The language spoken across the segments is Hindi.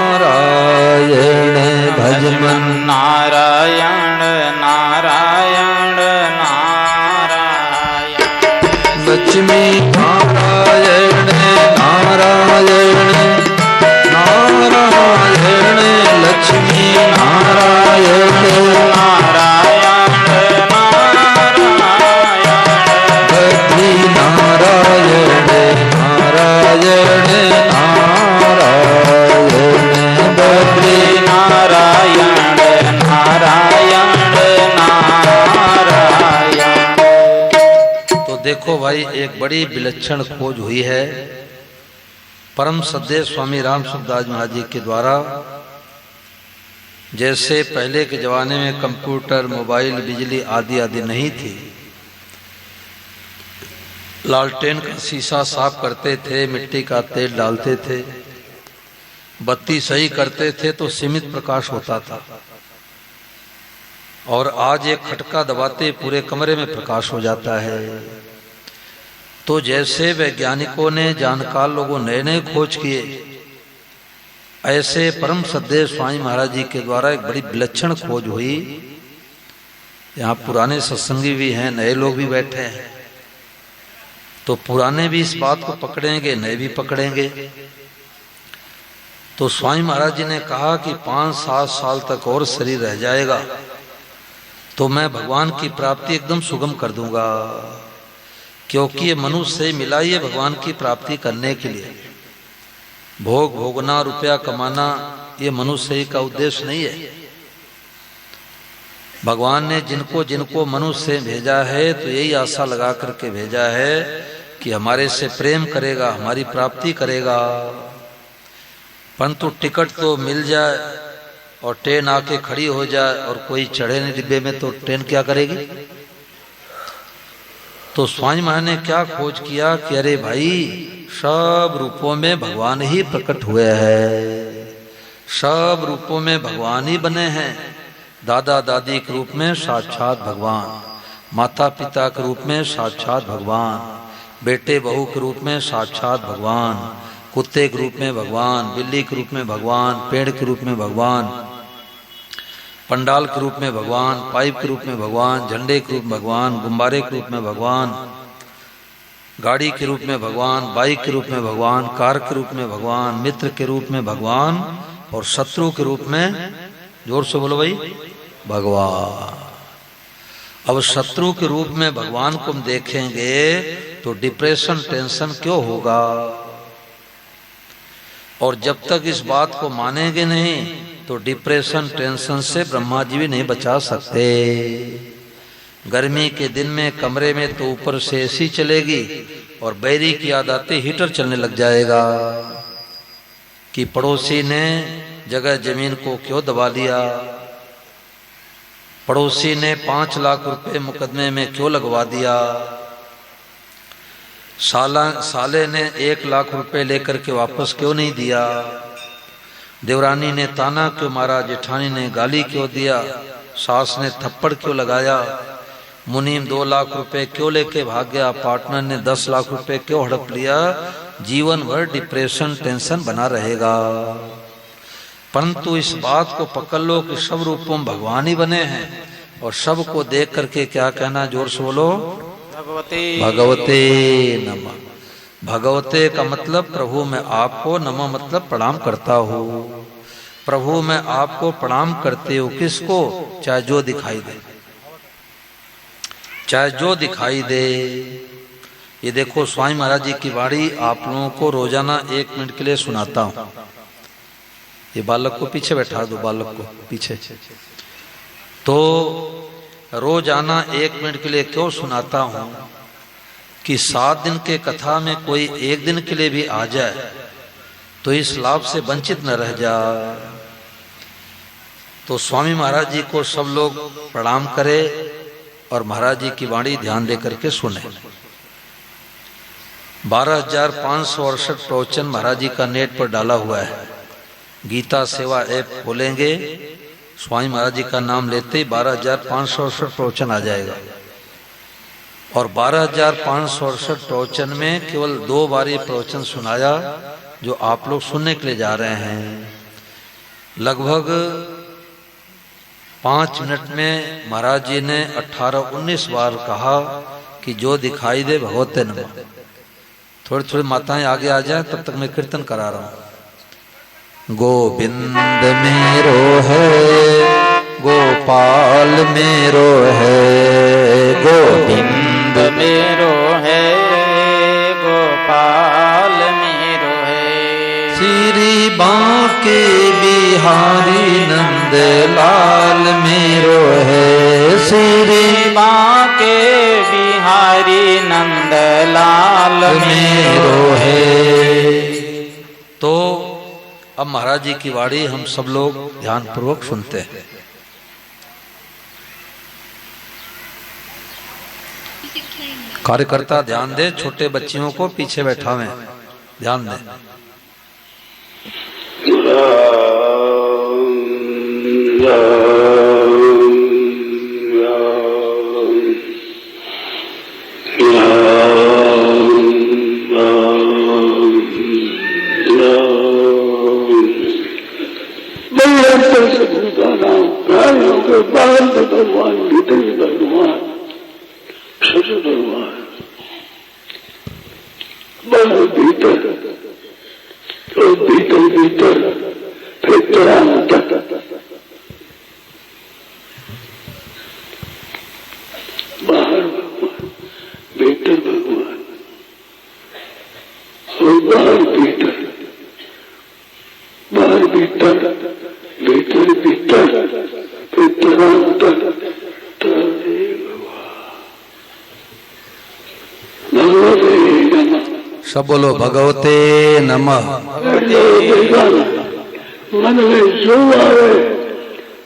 नारायण भज मन नारायण नारायण नारायण लक्ष्मी नारायण नारायण नारायण लक्ष्मी नारायण नारायण नारायण बद्री नारायण नारायण नारायण बद्री नारायण नारायण नारायण। तो देखो भाई, एक बड़ी विलक्षण खोज हुई है परम सद्देव स्वामी राम सुखदास महाराज जी के द्वारा। जैसे पहले के जमाने में कंप्यूटर, मोबाइल, बिजली आदि आदि नहीं थी, लालटेन का शीशा साफ करते थे, मिट्टी का तेल डालते थे, बत्ती सही करते थे तो सीमित प्रकाश होता था। और आज एक खटका दबाते पूरे कमरे में प्रकाश हो जाता है। तो जैसे वैज्ञानिकों ने, जानकार लोगों नए नए खोज किए, ऐसे परम सद्देव स्वामी महाराज जी के द्वारा एक बड़ी विलक्षण खोज हुई। यहाँ पुराने सत्संगी भी हैं, नए लोग भी बैठे हैं, तो पुराने भी इस बात को पकड़ेंगे, नए भी पकड़ेंगे। तो स्वामी महाराज जी ने कहा कि 5-7 साल तक और शरीर रह जाएगा तो मैं भगवान की प्राप्ति एकदम सुगम कर दूंगा, क्योंकि ये मनुष्य से मिला ही है भगवान की प्राप्ति करने के लिए। भोग भोगना, रुपया कमाना, ये मनुष्य का उद्देश्य नहीं है। भगवान ने जिनको जिनको मनुष्य से भेजा है तो यही आशा लगा करके भेजा है कि हमारे से प्रेम करेगा, हमारी प्राप्ति करेगा। परंतु टिकट तो मिल जाए और ट्रेन आके खड़ी हो जाए और कोई चढ़े नहीं डिब्बे में, तो ट्रेन क्या करेगी? तो स्वामी महाराज ने क्या खोज किया कि अरे भाई, सब रूपों में भगवान ही प्रकट हुए हैं, सब रूपों में भगवान ही बने हैं। दादा दादी के रूप में साक्षात भगवान, माता पिता के रूप में साक्षात भगवान, बेटे बहू के रूप में साक्षात भगवान, कुत्ते के रूप में भगवान, बिल्ली के रूप में भगवान, पेड़ के रूप में भगवान, पंडाल के रूप में भगवान, पाइप के रूप में भगवान, झंडे के रूप में भगवान, गुब्बारे के रूप में भगवान, गाड़ी के रूप में भगवान, बाइक के रूप में भगवान, कार के रूप में भगवान, मित्र के रूप में भगवान और शत्रु के रूप में, जोर से बोलो भाई, भगवान। अब शत्रु के रूप में भगवान को हम देखेंगे तो डिप्रेशन, टेंशन क्यों होगा? और जब तक इस बात को मानेंगे नहीं तो डिप्रेशन, टेंशन से ब्रह्मा जी भी नहीं बचा सकते। गर्मी के दिन में कमरे में तो ऊपर से एसी चलेगी और बैरी की याद आते हीटर चलने लग जाएगा कि पड़ोसी ने जगह जमीन को क्यों दबा लिया, पड़ोसी ने 5 लाख रुपए मुकदमे में क्यों लगवा दिया, साले ने 1 लाख रुपए लेकर के वापस क्यों नहीं दिया, देवरानी ने ताना क्यों मारा, जेठानी ने गाली क्यों दिया, सास ने थप्पड़ क्यों लगाया, मुनीम 2 लाख रुपए क्यों लेके भाग गया, पार्टनर ने 10 लाख रुपए क्यों हड़प लिया। जीवन भर डिप्रेशन, टेंशन बना रहेगा। परंतु इस बात को पकड़ लो कि सब रूपों में भगवान ही बने हैं और सबको देख करके क्या कहना, जोर से बोलो, भगवते नमः। भगवते का मतलब प्रभु मैं आपको, नमः मतलब प्रणाम करता हूँ। प्रभु मैं आपको प्रणाम करते हो, किसको? चाहे जो दिखाई दे, चाहे जो दिखाई दे। ये देखो स्वामी महाराज जी की वाणी आप लोगों को रोजाना 1 मिनट के लिए सुनाता हूँ। ये बालक को पीछे बैठा दो, बालक को पीछे। तो रोजाना 1 मिनट के लिए क्यों सुनाता हूँ कि 7 दिन के कथा में कोई 1 दिन के लिए भी आ जाए तो इस लाभ से वंचित न रह जाए। तो स्वामी महाराज जी को सब लोग प्रणाम करें और महाराज जी की वाणी ध्यान दे करके सुने। 12,568 प्रवचन महाराज जी का नेट पर डाला हुआ है। गीता सेवा ऐप खोलेंगे, स्वामी महाराज जी का नाम लेते ही 12,568 प्रवचन आ जाएगा। और 12,568 प्रवचन में केवल 2 बार ये प्रवचन सुनाया जो आप लोग सुनने के लिए जा रहे हैं। लगभग 5 मिनट में महाराज जी ने 18-19 बार कहा कि जो दिखाई दे भगवते नमः। थोड़ी थोड़ी माताएं आगे आ जाए, तब तक मैं कीर्तन करा रहा हूं। गोविंद मेरो है, गोपाल मेरो है, गोविंद मेरो है, गोपाल मेरो है। श्री बांके बिहारी नंद लाल मेरो है, श्री बांके बिहारी नंद लाल मेरो है। तो अब महाराज जी की वाणी हम सब लोग ध्यान पूर्वक सुनते हैं। कार्यकर्ता ध्यान दे, छोटे बच्चियों को पीछे बैठा हुए ध्यान दे। भगवान भीतर भगवान सच भगवान बाहर भीतर तो भीतर भीतर फिर तेरा बाहर भगवान भीतर भगवान और बाहर भीतर बाहर भीतर भीतर भीतर फिर तेरा सब बोलो भगवते नमः। मन में जो आवे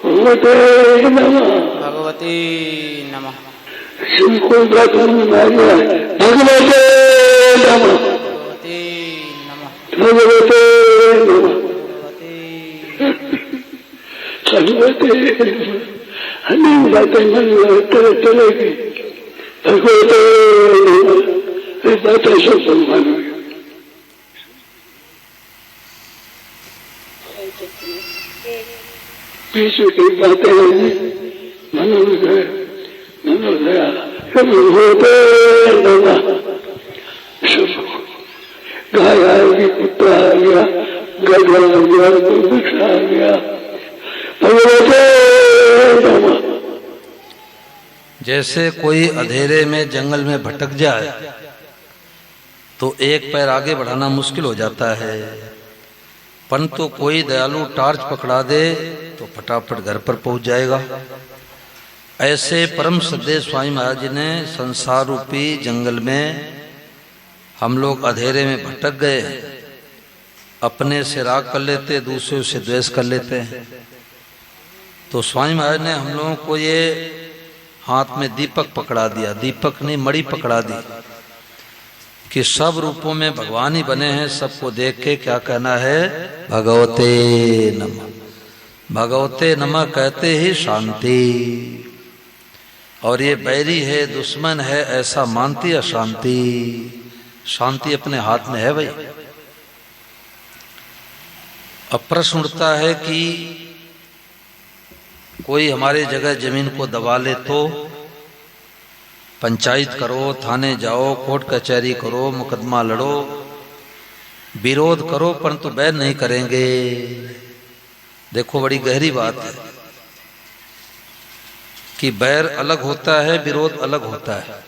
भगवते नमः, भगवती नमः। कोई बात नहीं आ गया भगवते नमः, भगवती नमः, भगवते नमः, भगवते अनेक बातें मन में चलेगी। भगवते नमः बातें सब भगवान हो गया। पीछे की बातें मनोदय मनोदया सब होते गाय आएगी, कुत्ता आ गया, गधा आ गया, वृक्ष आ गया। भगवते नमः। जैसे कोई अंधेरे में जंगल में भटक जाए तो एक पैर आगे बढ़ाना मुश्किल हो जाता है, परंतु कोई दयालु टार्च पकड़ा दे तो फटाफट घर पर पहुंच जाएगा। ऐसे परम श्रद्धेय स्वामी महाराज जी ने संसार रूपी जंगल में हम लोग अंधेरे में भटक गए, अपने से राग कर लेते, दूसरों से द्वेष कर लेते हैं। तो स्वामी महाराज ने हम लोगों को ये हाथ में दीपक पकड़ा दिया, दीपक नहीं मणि पकड़ा दी कि सब रूपों में भगवान ही बने हैं। सबको देख के क्या कहना है, भगवते नमः। भगवते नमः कहते ही शांति। और ये बैरी है, दुश्मन है, ऐसा मानती अशांति। शांति अपने हाथ में है भाई। अब प्रश्न उठता है कि कोई हमारे जगह जमीन को दबा ले तो पंचायत करो, थाने जाओ, कोर्ट कचहरी करो, मुकदमा लड़ो, विरोध करो, परंतु बैर नहीं करेंगे। देखो बड़ी गहरी बात है कि बैर अलग होता है, विरोध अलग होता है।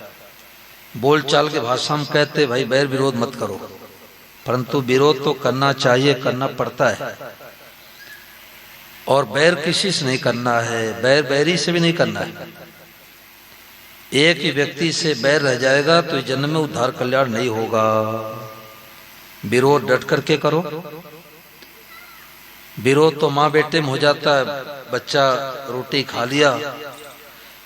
बोलचाल के भाषा में कहते भाई बैर विरोध मत करो, परंतु विरोध तो करना चाहिए, करना पड़ता है। और बैर किसी से नहीं करना है, बैर बैरी से भी नहीं करना है। एक ही व्यक्ति से बैर रह जाएगा तो इस जन्म में उद्धार कल्याण नहीं होगा। विरोध डट करके करो। विरोध तो माँ बेटे में हो जाता है। बच्चा रोटी खा लिया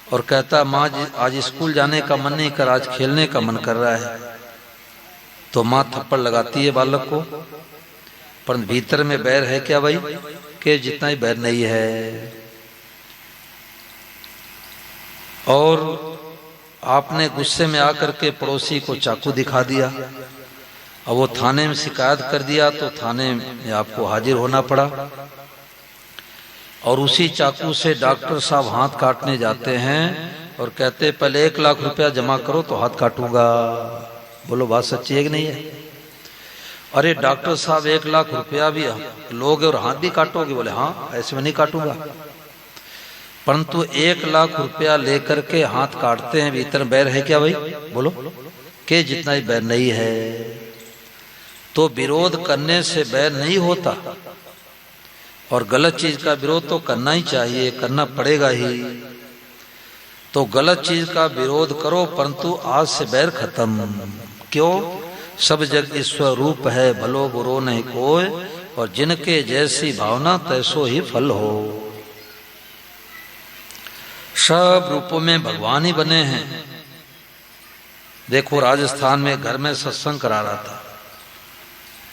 और कहता माँ आज स्कूल जाने का मन नहीं कर, आज खेलने का मन कर रहा है, तो माँ थप्पड़ लगाती है बालक को। पर भीतर में बैर है क्या भाई? कि जितना ही बैर नहीं है। और आपने गुस्से में आकर के पड़ोसी को चाकू दिखा दिया, अब वो थाने में शिकायत कर दिया तो थाने में आपको हाजिर होना पड़ा। और उसी चाकू से डॉक्टर साहब हाथ काटने जाते हैं और कहते पहले 1 लाख रुपया जमा करो तो हाथ काटूंगा। बोलो बात सच्ची है कि नहीं है? अरे डॉक्टर साहब 1 लाख रुपया भी लोगे और हाथ भी काटोगे? बोले हाँ, ऐसे में नहीं काटूंगा। परंतु 1 लाख रुपया लेकर के हाथ काटते हैं, भीतर बैर है क्या भाई? बोलो के जितना ही बैर नहीं है। तो विरोध करने से बैर नहीं होता, और गलत चीज का विरोध तो करना ही चाहिए, करना पड़ेगा ही। तो गलत चीज का विरोध करो, परंतु आज से बैर खत्म। क्यों? सब जग ईश्वर रूप है, भलो बुरो नहीं कोय, और जिनके जैसी भावना तैसो ही फल हो। सब रूपों में भगवान ही बने हैं। देखो राजस्थान में घर में सत्संग करा रहा था,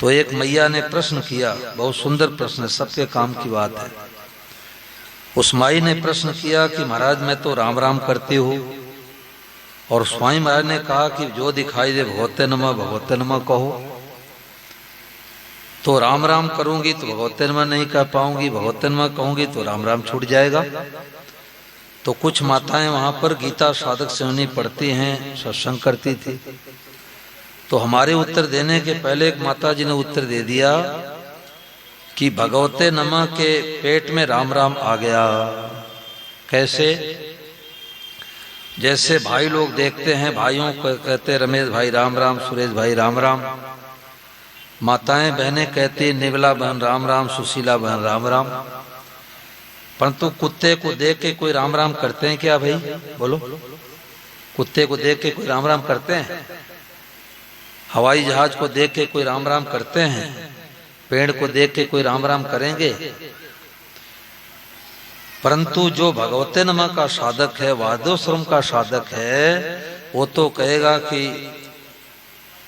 तो एक मैया ने प्रश्न किया, बहुत सुंदर प्रश्न है, सबके काम की बात है। उस माई ने प्रश्न किया कि महाराज मैं तो राम राम करती हूँ, और स्वामी महाराज ने कहा कि जो दिखाई दे भगवते नमः कहो। तो राम राम करूंगी तो भगवते नमः नहीं कह पाऊंगी, भगवते नमः कहूंगी तो राम राम छूट जाएगा। तो कुछ माताएं वहां पर गीता साधक सेवनी पढ़ती हैं, सत्संग करती थी। तो हमारे उत्तर देने के पहले एक माता जी ने उत्तर दे दिया कि भगवते नमः के पेट में राम राम आ गया। कैसे? जैसे भाई लोग देखते हैं, भाइयों को कहते रमेश भाई राम राम, सुरेश भाई राम राम। माताएं बहनें कहती निर्मला बहन राम राम, सुशीला बहन राम राम। परंतु कुत्ते को देख के कोई राम राम करते हैं क्या भाई? बोलो, कुत्ते को देख के कोई राम राम करते हैं? हवाई जहाज को देख के कोई राम राम करते हैं? पेड़ को देख के कोई राम राम करेंगे? परंतु जो भगवते नमः का साधक है, वादो श्रम का साधक है, वो तो कहेगा कि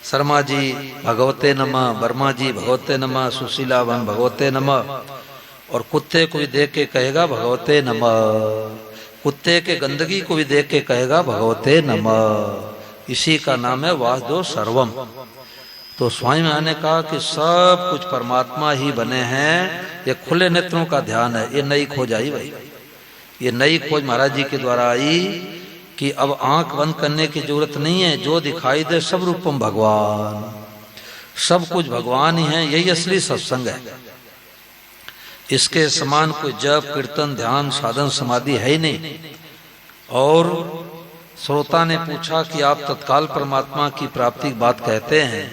शर्मा जी भगवते नमः, वर्मा जी भगवते नमः, सुशीला बहन भगवते नमः। और कुत्ते को भी देख के कहेगा भगवते नमः, कुत्ते के गंदगी को भी देख के कहेगा भगवते नमः। इसी का नाम है वासुदेव सर्वम। तो स्वामी महाराज ने कहा कि सब कुछ परमात्मा ही बने हैं। ये खुले नेत्रों का ध्यान है। ये नई खोज आई भाई, ये नई खोज महाराज जी के द्वारा आई कि अब आंख बंद करने की जरूरत नहीं है। जो दिखाई दे सब रूपम भगवान, सब कुछ भगवान ही है। यही असली सत्संग है। इसके समान कोई जप कीर्तन ध्यान साधन समाधि है ही नहीं। और श्रोता ने पूछा कि आप तत्काल परमात्मा की प्राप्ति की बात कहते हैं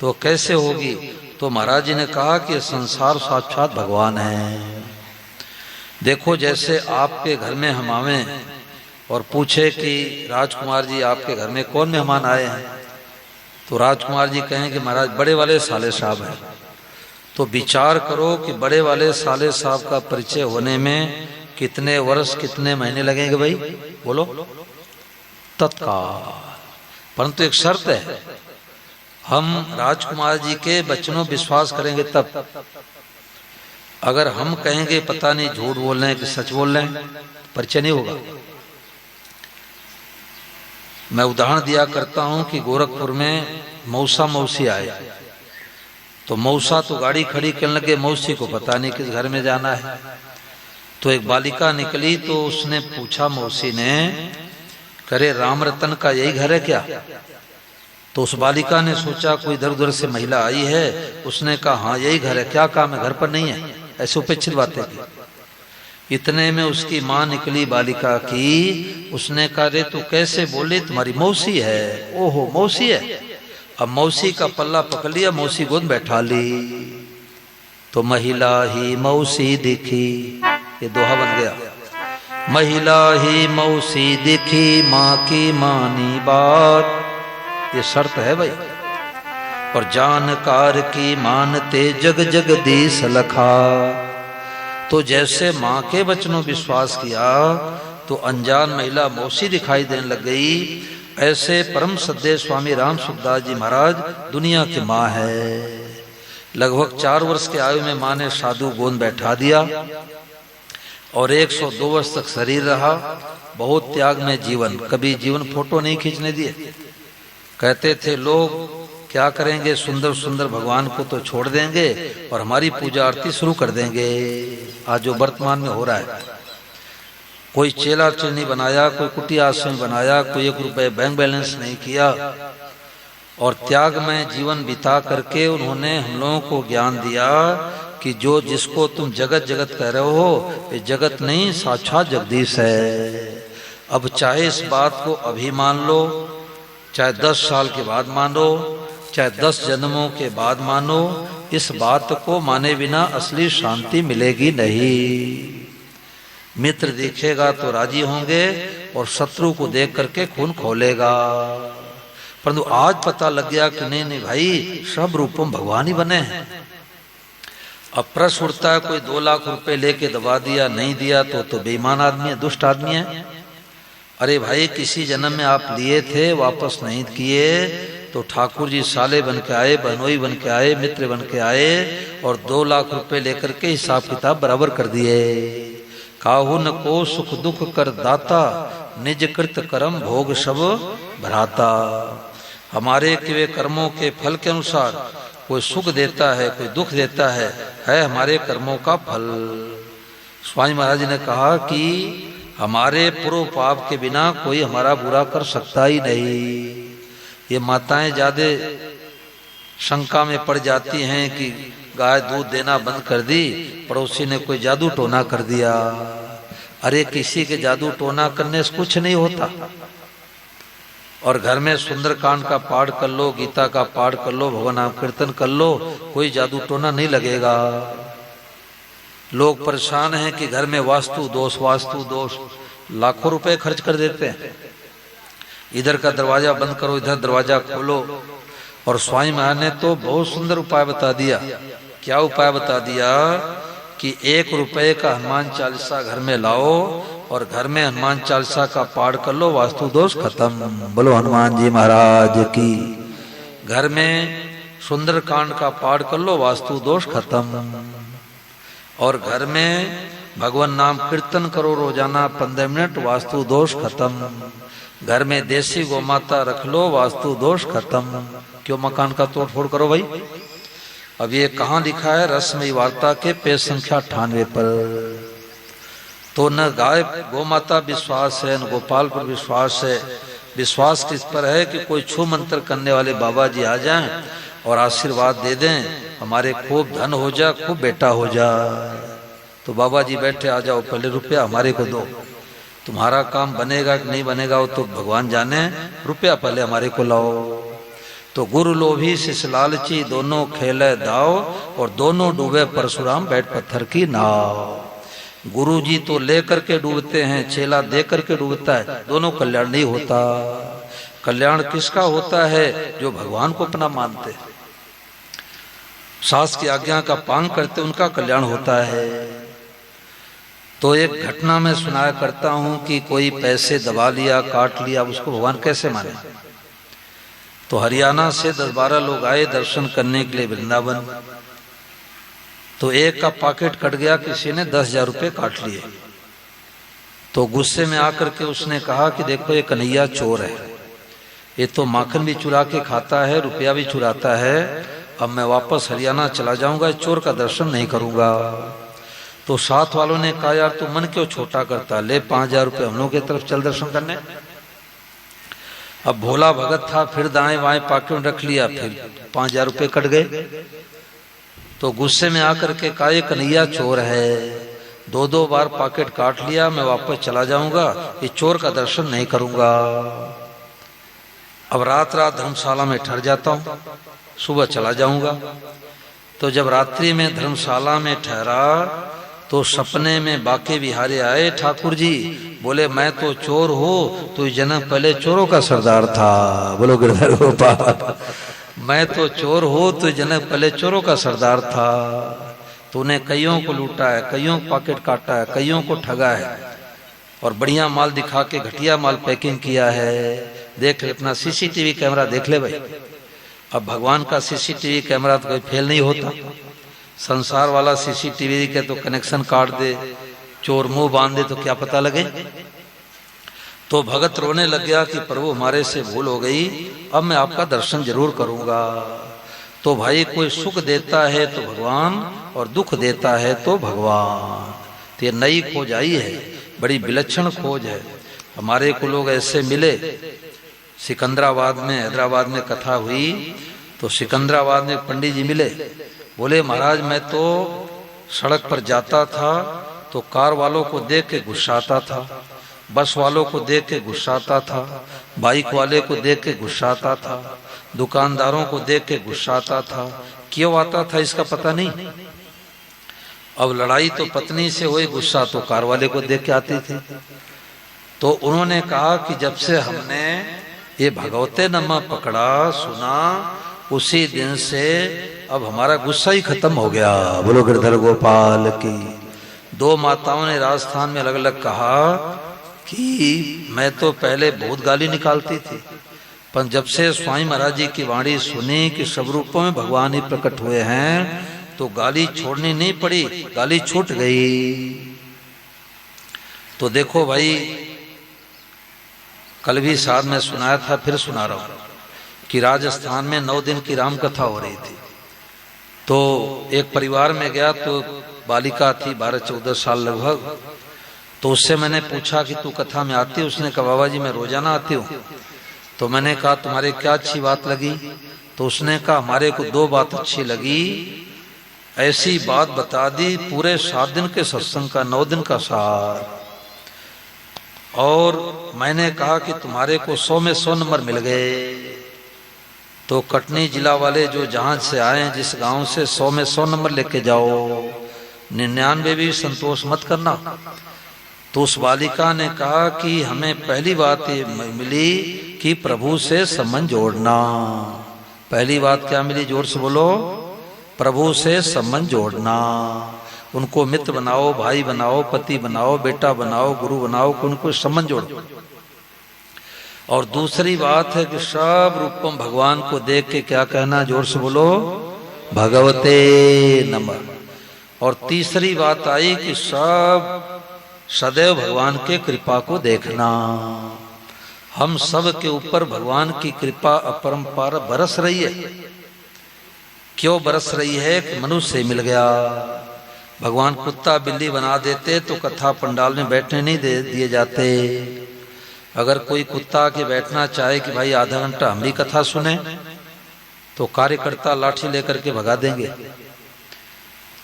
तो कैसे होगी? तो महाराज जी ने कहा कि संसार साक्षात भगवान है। देखो जैसे आपके घर में हम आवे और पूछे कि राजकुमार जी आपके घर में कौन मेहमान आए हैं, तो राजकुमार जी कहें कि महाराज बड़े वाले साले साहब हैं। तो विचार करो कि बड़े वाले साले साहब का परिचय होने में कितने वर्ष कितने महीने लगेंगे भाई? बोलो, तत्काल। परंतु एक शर्त है, हम राजकुमार जी के वचनों विश्वास करेंगे तब। अगर हम कहेंगे पता नहीं झूठ बोल रहे हैं कि सच बोल रहे हैं, परिचय नहीं होगा। मैं उदाहरण दिया करता हूं कि गोरखपुर में मौसा मौसी आए, तो मौसा तो गाड़ी खड़ी करने लगे, मौसी को पता नहीं किस घर में जाना है। तो एक बालिका निकली तो उसने पूछा मौसी ने, करे राम रतन का यही घर है क्या? तो उस बालिका ने सोचा कोई इधर उधर से महिला आई है, उसने कहा हाँ यही घर है, क्या काम है, घर पर नहीं है, ऐसे उपेक्षित बातें की। इतने में उसकी माँ निकली बालिका की, उसने कहा रे तू कैसे बोले, तुम्हारी मौसी है। ओहो मौसी है। अब मौसी का पल्ला पकड़ लिया, मौसी गोद बैठा ली, तो महिला ही मौसी दिखी, ये दोहा बन गया। महिला ही मौसी दिखी, माँ की मानी बात, ये शर्त है भाई। और जानकार की मानते जग जगदीश लखा। तो जैसे माँ के वचनों विश्वास किया तो अनजान महिला मौसी दिखाई देने लग गई, ऐसे परम सद्य स्वामी राम सुखदास जी महाराज दुनिया की माँ है। लगभग 4 वर्ष के आयु में माँ ने साधु गोद बैठा दिया और 102 वर्ष तक शरीर रहा। बहुत त्याग में जीवन, कभी जीवन फोटो नहीं खींचने दिए। कहते थे लोग क्या करेंगे, सुंदर सुंदर भगवान को तो छोड़ देंगे और हमारी पूजा आरती शुरू कर देंगे। आज जो वर्तमान में हो रहा है, कोई चेला चेलनी बनाया, कोई कुटिया आश्रम बनाया, कोई 1 रुपए बैंक बैलेंस नहीं किया और त्याग में जीवन बिता करके उन्होंने हम लोगों को ज्ञान दिया कि जो जिसको तुम जगत जगत कह रहे हो, ये जगत नहीं, साक्षात जगदीश है। अब चाहे इस बात को अभी मान लो, चाहे 10 साल के बाद मानो, चाहे 10 जन्मों के बाद मानो, इस बात को माने बिना असली शांति मिलेगी नहीं। मित्र दिखेगा तो राजी होंगे और शत्रु को देख करके खून खोलेगा। परंतु आज पता लग गया कि नहीं नहीं भाई, सब रूपों में भगवान ही बने हैं। अब प्रश्न उठता है, कोई 2 लाख रुपए लेके दबा दिया, नहीं दिया तो बेईमान आदमी है, दुष्ट आदमी है। अरे भाई, किसी जन्म में आप लिए थे, वापस नहीं किए, तो ठाकुर जी साले बन के आए, बहनोई बन के आए, मित्र बन के आए और 2 लाख रुपए लेकर के हिसाब किताब बराबर कर दिए। काहू न को सुख दुख कर दाता, निज कृत कर्म भोग सब भराता। हमारे किए कर्मों के फल के अनुसार कोई सुख देता है, कोई दुख देता है हमारे कर्मों का फल। स्वामी महाराज जी ने कहा कि हमारे पूर्व पाप के बिना कोई हमारा बुरा कर सकता ही नहीं। ये माताएं ज्यादा शंका में पड़ जाती हैं कि गाय दूध देना बंद कर दी, पड़ोसी ने कोई जादू टोना कर दिया। अरे किसी के जादू टोना करने से कुछ नहीं होता। और घर में सुंदरकांड का पाठ कर लो, गीता का पाठ कर लो, भगवान नाम कीर्तन कर लो, कोई जादू टोना नहीं लगेगा। लोग परेशान हैं कि घर में वास्तु दोष लाखों रुपए खर्च कर देते हैं। इधर का दरवाजा बंद करो, इधर दरवाजा खोलो। और स्वामी महाराज ने तो बहुत सुंदर उपाय बता दिया। क्या उपाय बता दिया कि 1 रुपए का हनुमान चालीसा घर में लाओ और घर में हनुमान चालीसा का पाठ कर लो, वास्तु दोष खत्म। बोलो हनुमान जी महाराज की। घर में सुंदरकांड का पाठ कर लो, वास्तु दोष खत्म। और घर में भगवान नाम कीर्तन करो रोजाना 15 मिनट, वास्तु दोष खत्म। घर में देसी गोमाता रख लो, वास्तु दोष खत्म। क्यों मकान का तोड़फोड़ करो भाई। अब ये कहाँ लिखा है? रसमयी वार्ता के पेज संख्या 98 पर। तो न गाय गोमाता विश्वास है, न गोपाल पर विश्वास है। विश्वास किस पर है कि कोई छू मंत्र करने वाले बाबा जी आ जाएं और आशीर्वाद दे दें, हमारे खूब धन हो जा, खूब बेटा हो जा। तो बाबा जी बैठे, आ जाओ, पहले रुपया हमारे को दो। तुम्हारा काम बनेगा कि नहीं बनेगा वो तो भगवान जाने, रुपया पहले हमारे को लाओ। तो गुरु लोभी शिष्य लालची, दोनों खेले दाव और दोनों डूबे परशुराम बैठ पत्थर की नाव। गुरु जी तो लेकर के डूबते हैं, चेला दे करके डूबता है, दोनों कल्याण नहीं होता। कल्याण किसका होता है? जो भगवान को अपना मानते हैं, सास की आज्ञा का पालन करते, उनका कल्याण होता है। तो एक घटना में सुनाया करता हूं कि कोई पैसे दबा लिया, काट लिया, उसको भगवान कैसे माने। तो हरियाणा से 10-12 लोग आए दर्शन करने के लिए वृंदावन। तो एक का पॉकेट कट गया, किसी ने 10,000 रुपए काट लिए। तो गुस्से में आकर के उसने कहा कि देखो ये कन्हैया चोर है, ये तो माखन भी चुरा के खाता है, रुपया भी चुराता है। अब मैं वापस हरियाणा चला जाऊंगा, चोर का दर्शन नहीं करूंगा। तो साथ वालों ने कहा यार तू मन क्यों छोटा करता, ले 5,000 रुपये हम लोग की तरफ चल दर्शन करने। अब भोला भगत था, फिर दाएं बाएं पॉकेट में रख लिया, फिर 5,000 रुपये कट गए। तो गुस्से में आकर के कहा ये कन्हैया चोर है, 2-2 बार पॉकेट काट लिया, मैं वापस चला जाऊंगा, ये चोर का दर्शन नहीं करूंगा। अब रात धर्मशाला में ठहर जाता हूं, सुबह चला जाऊंगा। तो जब रात्रि में धर्मशाला में ठहरा तो सपने में बाके बिहारी आए, ठाकुर जी बोले मैं तो चोर हूँ, तो जन्म पहले चोरों का सरदार था। बोलो गिरधर गोपाल। मैं तो चोर हूँ, तो जन्म पहले चोरों का सरदार था। तूने कईयों को लूटा है, कईयों को पॉकेट काटा है, कईयों को ठगा है और बढ़िया माल दिखा के घटिया माल पैकिंग किया है। देख ले अपना सीसीटीवी कैमरा देख ले भाई। अब भगवान का सीसीटीवी कैमरा तो कोई फेल नहीं होता। संसार वाला सीसीटीवी के तो कनेक्शन काट दे, चोर मुंह बांध दे तो क्या पता लगे। तो भगत रोने लग गया कि प्रभु हमारे से भूल हो गई, अब मैं आपका दर्शन जरूर करूंगा। तो भाई कोई सुख देता है तो भगवान और दुख देता है तो भगवान। तो ये नई खोज आई है, बड़ी विलक्षण खोज है। हमारे को लोग ऐसे मिले, सिकंदराबाद में, हैदराबाद में कथा हुई तो सिकंदराबाद में पंडित जी मिले, बोले महाराज मैं तो सड़क पर जाता था तो कार वालों को देख के गुस्साता था, बस वालों को देख के गुस्साता था, बाइक वाले को देख के गुस्साता था, दुकानदारों को देख के गुस्साता था। क्यों आता था इसका पता नहीं। अब लड़ाई तो पत्नी से हुई, गुस्सा तो कार वाले को देख के आती थी। तो उन्होंने कहा कि जब से हमने ये भगवते नमः पकड़ा सुना, उसी दिन से अब हमारा गुस्सा ही खत्म हो गया। बोलो गिरधर गोपाल की। दो माताओं ने राजस्थान में अलग अलग कहा कि मैं तो पहले बहुत गाली निकालती थी, पर जब से स्वामी महाराज जी की वाणी सुनी कि सब रूपों में भगवान ही प्रकट हुए हैं, तो गाली छोड़नी नहीं पड़ी, गाली छूट गई। तो देखो भाई, कल भी साथ में सुनाया था, फिर सुना रहा हूं कि राजस्थान में 9 दिन की राम कथा हो रही थी। तो एक परिवार में गया तो बालिका थी 12-14 साल लगभग। तो उससे मैंने पूछा कि तू कथा में आती है? उसने कहा बाबा जी मैं रोजाना आती हूँ। तो मैंने कहा तुम्हारे क्या अच्छी बात लगी? तो उसने कहा हमारे को 2 बात अच्छी लगी, ऐसी बात बता दी पूरे 7 दिन के सत्संग का 9 दिन का सार। और मैंने कहा कि तुम्हारे को 100 में 100 नंबर मिल गए। तो कटनी जिला वाले जो जहाज से आए, जिस गांव से, 100 में 100 नंबर लेके जाओ, 99 भी संतोष मत करना। तो उस बालिका ने कहा कि हमें पहली बात ये मिली कि प्रभु से संबंध जोड़ना। पहली बात क्या मिली? जोर से बोलो। प्रभु से संबंध जोड़ना। उनको मित्र बनाओ, भाई बनाओ, पति बनाओ, बेटा बनाओ, गुरु बनाओ, उनको संबंध जोड़ो। और दूसरी बात है कि सब रूपम भगवान को देख के क्या कहना? जोर से बोलो, भगवते नमः। और तीसरी बात आई कि सब सदैव भगवान के कृपा को देखना। हम सब के ऊपर भगवान की कृपा अपरंपार बरस रही है। क्यों बरस रही है? कि मनुष्य से मिल गया। भगवान कुत्ता बिल्ली बना देते तो कथा पंडाल में बैठने नहीं दिए जाते। अगर कोई कुत्ता के बैठना चाहे कि भाई आधा घंटा हम भी कथा सुने, तो कार्यकर्ता लाठी लेकर के भगा देंगे।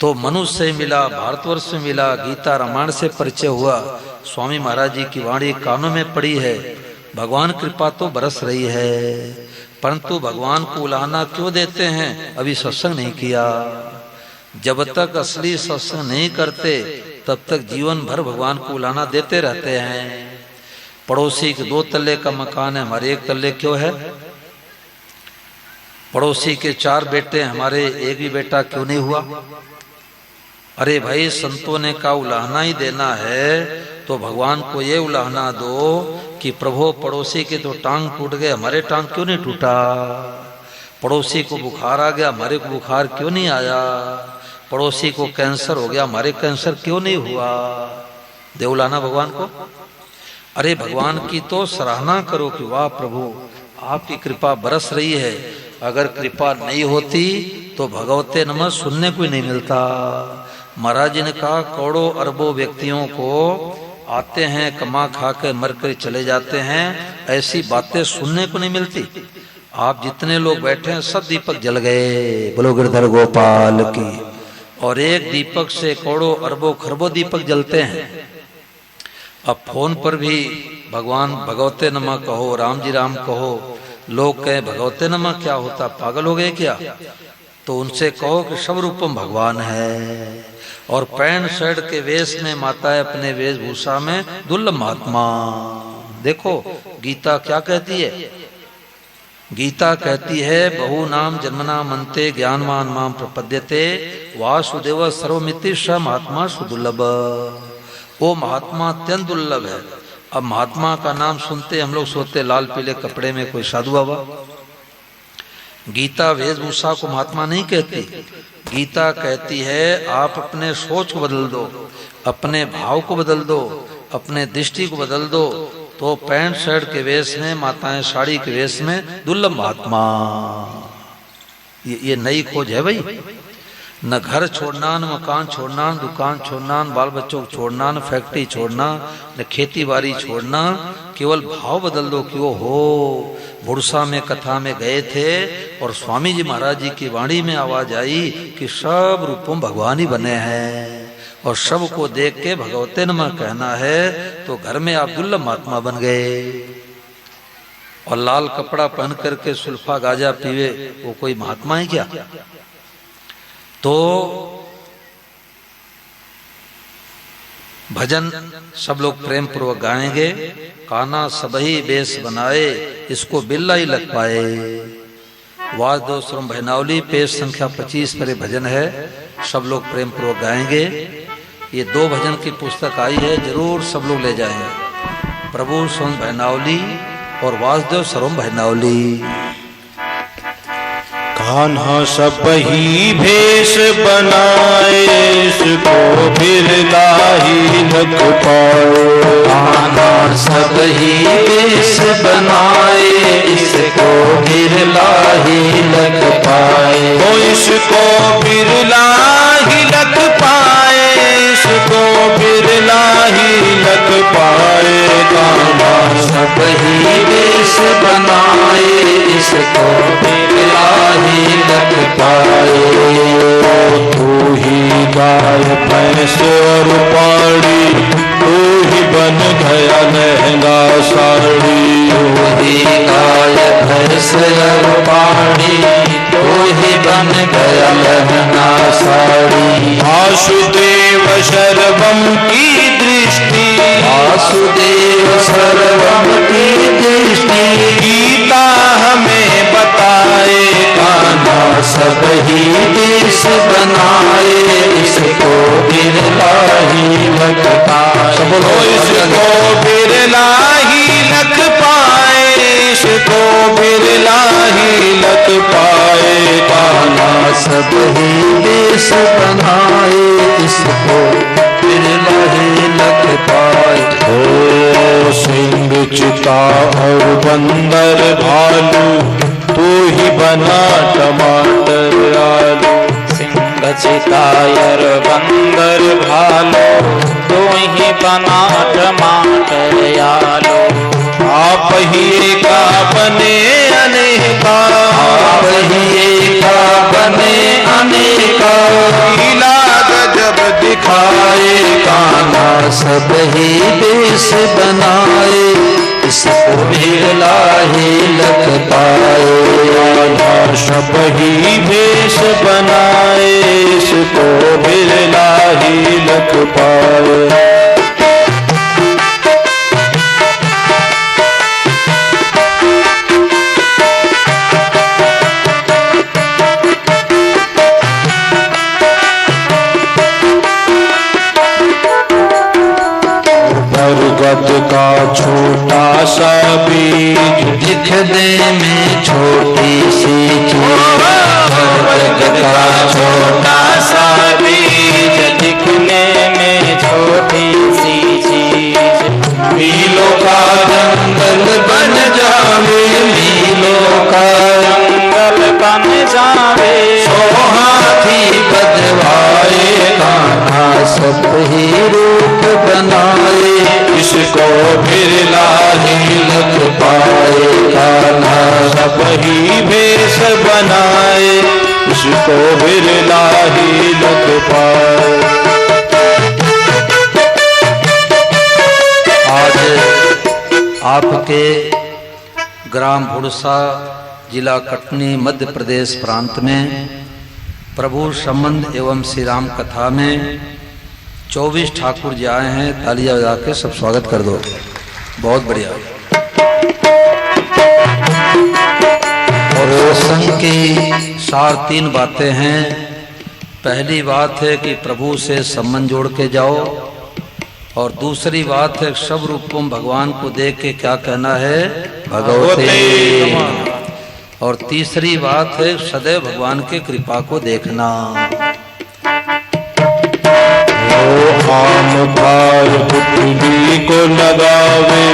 तो मनुष्य से मिला, भारतवर्ष से मिला, गीता रामायण से परिचय हुआ, स्वामी महाराज जी की वाणी कानों में पड़ी है। भगवान कृपा तो बरस रही है, परंतु भगवान को उलाहना क्यों देते हैं? अभी सत्संग नहीं किया। जब तक असली सत्संग नहीं करते तब तक जीवन भर भगवान को उलाहना देते रहते हैं। पड़ोसी के 2 तल्ले का मकान है, हमारे 1 तल्ले क्यों है? पड़ोसी के 4 बेटे, हमारे 1 भी बेटा क्यों नहीं हुआ? अरे भाई, संतों ने कहा उलाहना ही देना है तो भगवान को ये उलाहना दो कि प्रभु पड़ोसी के तो टांग टूट गए, हमारे टांग क्यों नहीं टूटा? पड़ोसी को बुखार आ गया, हमारे को बुखार क्यों नहीं आया? पड़ोसी को कैंसर हो गया, हमारे कैंसर क्यों नहीं हुआ? दे उलाहना भगवान को। अरे भगवान की तो सराहना करो कि वाह प्रभु आपकी कृपा बरस रही है। अगर कृपा नहीं होती तो भगवते नमः सुनने को ही नहीं मिलता। महाराज जी ने कहा करोड़ों अरबों व्यक्तियों को आते हैं, कमा खा कर मर कर चले जाते हैं, ऐसी बातें सुनने को नहीं मिलती। आप जितने लोग बैठे हैं सब दीपक जल गए। बोलो गिरधर गोपाल की। और एक दीपक से करोड़ों अरबों खरबों दीपक जलते हैं। अब फोन पर भी भगवान भगवते नमः कहो, राम जी राम कहो, लोग कहे भगवते नमः क्या होता, पागल हो गए क्या? तो उनसे कहो कि सब रूपम भगवान है। और पैंट शर्ट के वेश में माता है, अपने वेशभूषा में दुर्लभ महात्मा। देखो गीता क्या कहती है? गीता कहती है बहु नाम जन्मना मनते ज्ञानवान माम प्रपद्यते वासुदेव सर्वमिति स महात्मा सुदुर्लभ। वो महात्मा अत्यंत दुर्लभ है। अब महात्मा का नाम सुनते हम लोग सोते लाल पीले कपड़े में कोई साधु बाबा। गीता वेशभूषा को महात्मा नहीं कहती। गीता कहती है आप अपने सोच को बदल दो, अपने भाव को बदल दो, अपने दृष्टि को बदल दो, तो पैंट शर्ट के वेश में, माताएं साड़ी के वेश में, दुर्लभ महात्मा। ये नई खोज है भाई। न घर छोड़ना, न मकान छोड़ना, न दुकान छोड़ना, न बाल बच्चों को छोड़ना, न फैक्ट्री छोड़ना, न खेती बाड़ी छोड़ना, केवल भाव बदल दो कि वो हो। बुड़सा में कथा में गए थे और स्वामी जी महाराज जी की वाणी में आवाज आई कि सब रूपों भगवान ही बने हैं और सब को देख के भगवते नमः कहना है, तो घर में आप दुर्लभ महात्मा बन गए। और लाल कपड़ा पहन करके सुल्फा गाजा पीवे, वो कोई महात्मा है क्या? तो भजन सब लोग प्रेम पूर्वक गाएंगे। काना सबही बेस बनाए, इसको बिल्ला ही लग पाए। वाद दो श्रम भैनावली पेज संख्या 25 पर भजन है, सब लोग प्रेम पूर्वक गाएंगे। ये 2 भजन की पुस्तक आई है, जरूर सब लोग ले जाएंगे। प्रभु सोम भैनावली और वासुदेव सर्वम भैनावली। कान्हा सब ही भेष बनाए, इसको बिरला ही लग पाए। कान्हा सब ही वेश बनाए, इसको बिरला ही लग पाए। वो इसको बिरला ही लग पाए, इसको बिरला ही लग पाए। कान्हा सब ही वेश बनाए, इसको बिरला ही लग पाए। तू ही गाय भैंस और पाड़ी, तू ही बन गया लहंगा साड़ी। तू ही गाय भैंस और पाड़ी, तू ही बन गया लहंगा साड़ी। वासुदेव सर्वम की दृष्टि, वासुदेव सर्वम की दृष्टि। गीता हमें बताए। कान्हा सब ही देश बनाए, इसको बिरला ही लग पाए। इसको बिरला ही लग पाए, इसको बिरला ही लग पाए। कान्हा सब ही देश बनाए, इसको बिरला ही लग पाए। ओ सिंह चिता और बंदर भालू, तू ही बना टमाटर आलू। सिंह चितायर बंदर भालो, तू ही बना टमाटर आलू। आप ही एका बने अनेका, आप ही एका बने अनेका। लीला गजब दिखाए। कान्हा सब ही देश बनाए, इसको बिरला ही लग पाए। कान्हा सब ही भेष बनाए, इसको बिरला ही लग पाए। बरगद का छोटा सा बीज, दिखने में छोटी सी चीज। बरगद का छोटा सा बीज, दिखने में छोटी सी चीज। मीलों का जंगल बन जावे, मीलों का जंगल बन जावे। हाथी बदवाए। कान्हा सब ही रूप बनाए, इसको बिरला ही लग पाए। कान्हा सब ही भेष बनाए, इसको बिरला ही लग पाए। आज आपके ग्राम भुड़सा, जिला कटनी, मध्य प्रदेश प्रांत में प्रभु संबंध एवं श्री राम कथा में 24 ठाकुर जी आए हैं। तालियां बजा के सब स्वागत कर दो। बहुत बढ़िया। और संघ की 3 बातें हैं। पहली बात है कि प्रभु से संबंध जोड़ के जाओ, और दूसरी बात है सब रूपों भगवान को देख के क्या कहना है, भगवते। और तीसरी बात है सदैव भगवान के कृपा को देखना। आम खाए पुतली को लगावे,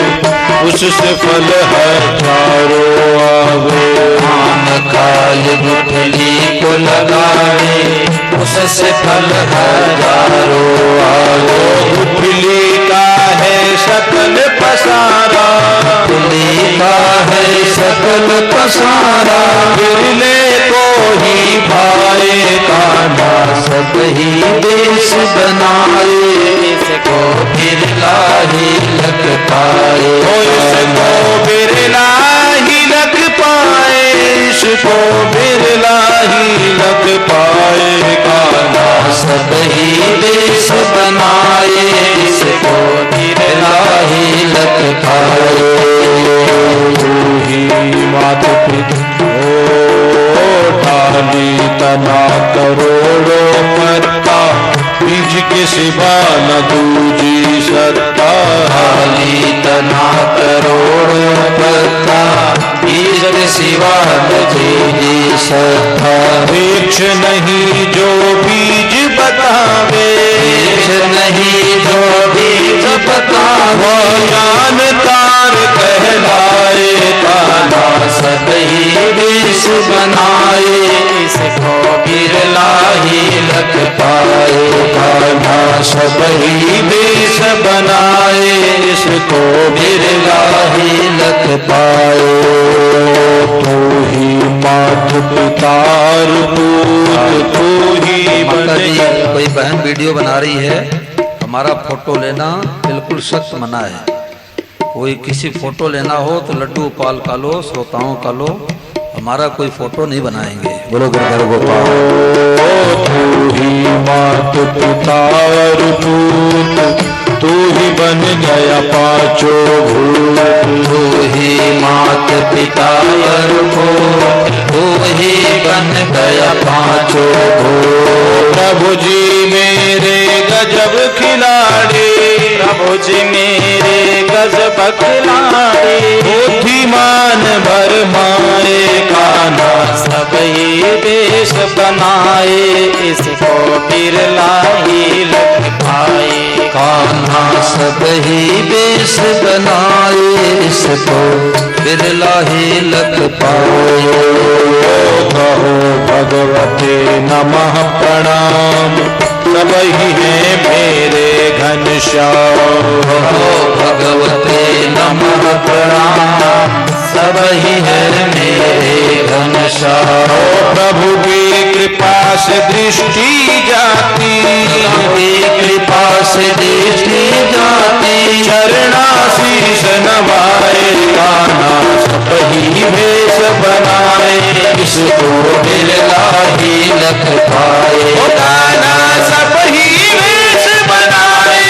उससे फल हजारों आवे। आम खाल गुठली को लगावे, उससे फल हजारों आवे। गुठली का है सकल पसारा, गुठली का है सकल पसारा, बिरले को ही भाए कान्हा, सब ही देश बनाए, इसको बिरला ही लग पाए। इसको बिरला ही लग पाए, इसको बिरला ही लग पाए कान्हा, सब ही देश बनाए, इसको बिरला ही लग पाए। तू ही मात पिता डाली तना करोड़ों पत्ता, बीज के सिवा न दूजी सत्ता। डाली तना करोड़ों पत्ता, बीज के सिवा न दूजी सत्ता। वृक्ष नहीं जो बीज बतावे, वृक्ष नहीं जो बीज बतावे, ज्ञान तार कहलाए कान्हा, सब ही देश बनाए, इसको बिरला ही लग पाए। कान्हा सब ही देश बनाए, इसको बिरला ही लग पाए। तू ही मात पिता पूत, तू ही माता जी, बन। कोई बहन वीडियो बना रही है, हमारा फोटो लेना बिल्कुल सख्त मना है। कोई किसी फोटो लेना हो तो लड्डू गोपाल का लो, श्रोताओं का लो, हमारा कोई फोटो नहीं बनाएंगे। बोलो गिरधर गोपाल। तू ही मात पिता पूत, तू ही बन गया पांचों भूत। तू ही मात पिता और भूत, तू ही बन गया पांचों भूत। प्रभु जी मेरे गजब खिलाड़ी, प्रभु जी मेरे गजब खिलाड़ी, बुद्धिमान भर माए कान्हा, सब ही देश बनाए, इसको बिरला ही लग पाए। कान्हा सब ही देश बनाए, इसको बिरला ही लग पाए। कहो भगवते नमः प्रणाम, सब ही है मेरे घनश्याम। हो भगवते नमः प्रणाम, सब ही है मेरे घनश्याम। प्रभु की कृपा से दृष्टि जाती, की कृपा से दृष्टि जाती, चरणाशीष नवाए कान्हा, सब ही भेष बनाए, इसको बिरला ही लग पाए। कान्हा सब ही भेष बनाए,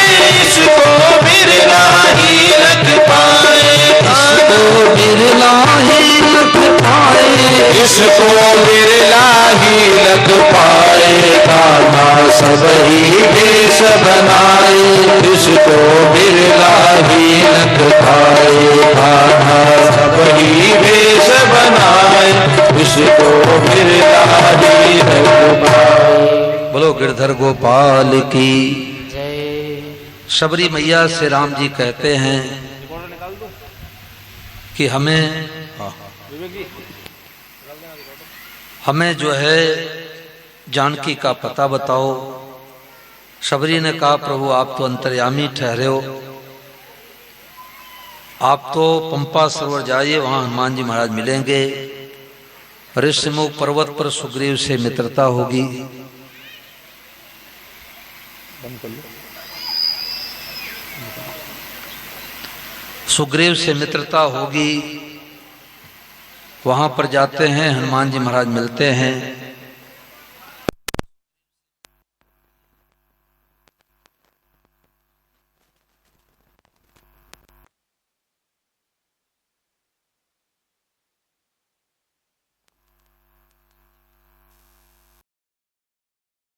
इसको बिरला ही लग पाए। इसको बिरला ही लग पाए, इसको बिरला ही लग पाए कान्हा, सब ही भेष बनाए, इसको बिरला ही लग पाए कान्हा, सब ही भेष बनाए, इसको बिरला ही लग पाए। बोलो गिरधर गोपाल की शबरी मैया से राम जी कहते हैं कि हमें जो है जानकी का पता बताओ। शबरी ने कहा प्रभु आप तो अंतर्यामी ठहरे हो, आप तो पंपा सरोवर जाइए, वहां हनुमान जी महाराज मिलेंगे। ऋषिमुख पर्वत पर सुग्रीव से मित्रता होगी। सुग्रीव से मित्रता होगी, वहां पर जाते हैं, हनुमान जी महाराज मिलते हैं।